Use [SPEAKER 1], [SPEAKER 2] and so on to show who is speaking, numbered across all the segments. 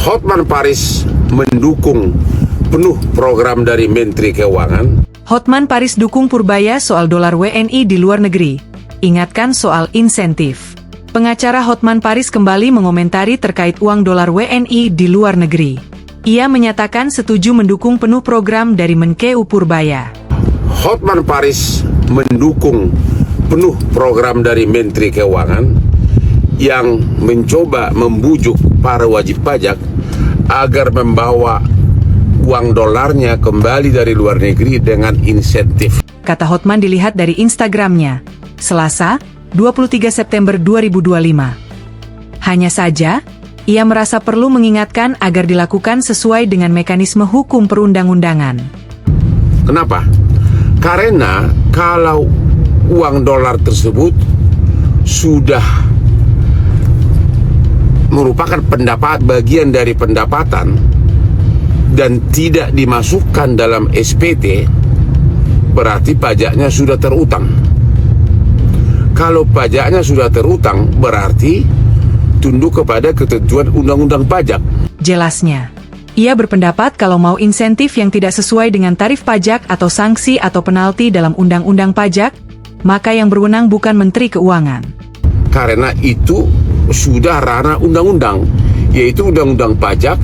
[SPEAKER 1] Hotman Paris mendukung penuh program dari Menteri Keuangan.
[SPEAKER 2] Hotman Paris dukung Purbaya soal dolar WNI di luar negeri. Ingatkan soal insentif. Pengacara Hotman Paris kembali mengomentari terkait uang dolar WNI di luar negeri. Ia menyatakan setuju mendukung penuh program dari Menkeu Purbaya.
[SPEAKER 1] Hotman Paris mendukung penuh program dari Menteri Keuangan yang mencoba membujuk para wajib pajak agar membawa uang dolarnya kembali dari luar negeri dengan insentif.
[SPEAKER 2] Kata Hotman dilihat dari Instagramnya, Selasa, 23 September 2025. Hanya saja, ia merasa perlu mengingatkan agar dilakukan sesuai dengan mekanisme hukum perundang-undangan.
[SPEAKER 1] Kenapa? Karena kalau uang dolar tersebut sudah merupakan bagian dari pendapatan dan tidak dimasukkan dalam SPT, berarti pajaknya sudah terutang. Kalau pajaknya sudah terutang, berarti tunduk kepada ketentuan undang-undang pajak.
[SPEAKER 2] Jelasnya, ia berpendapat kalau mau insentif yang tidak sesuai dengan tarif pajak atau sanksi atau penalti dalam undang-undang pajak, maka yang berwenang bukan Menteri Keuangan.
[SPEAKER 1] Karena itu sudah ranah undang-undang, yaitu undang-undang pajak.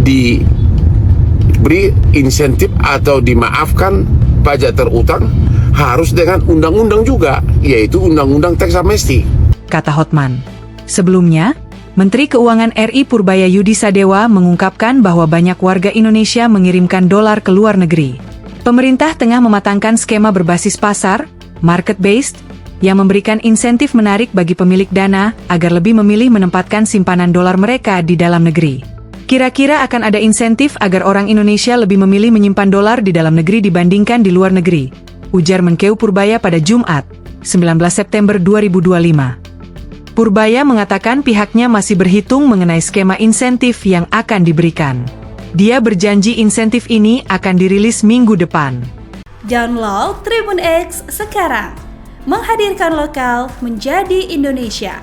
[SPEAKER 1] Diberi insentif atau dimaafkan pajak terutang harus dengan undang-undang juga, yaitu undang-undang teks amnesti.
[SPEAKER 2] Kata Hotman. Sebelumnya, Menteri Keuangan RI Purbaya Yudi Sadewa mengungkapkan bahwa banyak warga Indonesia mengirimkan dolar ke luar negeri. Pemerintah tengah mematangkan skema berbasis pasar, market-based, yang memberikan insentif menarik bagi pemilik dana agar lebih memilih menempatkan simpanan dolar mereka di dalam negeri. Kira-kira akan ada insentif agar orang Indonesia lebih memilih menyimpan dolar di dalam negeri dibandingkan di luar negeri, ujar Menkeu Purbaya pada Jumat, 19 September 2025. Purbaya mengatakan pihaknya masih berhitung mengenai skema insentif yang akan diberikan. Dia berjanji insentif ini akan dirilis minggu depan.
[SPEAKER 3] Download Tribun X sekarang. Menghadirkan lokal menjadi Indonesia.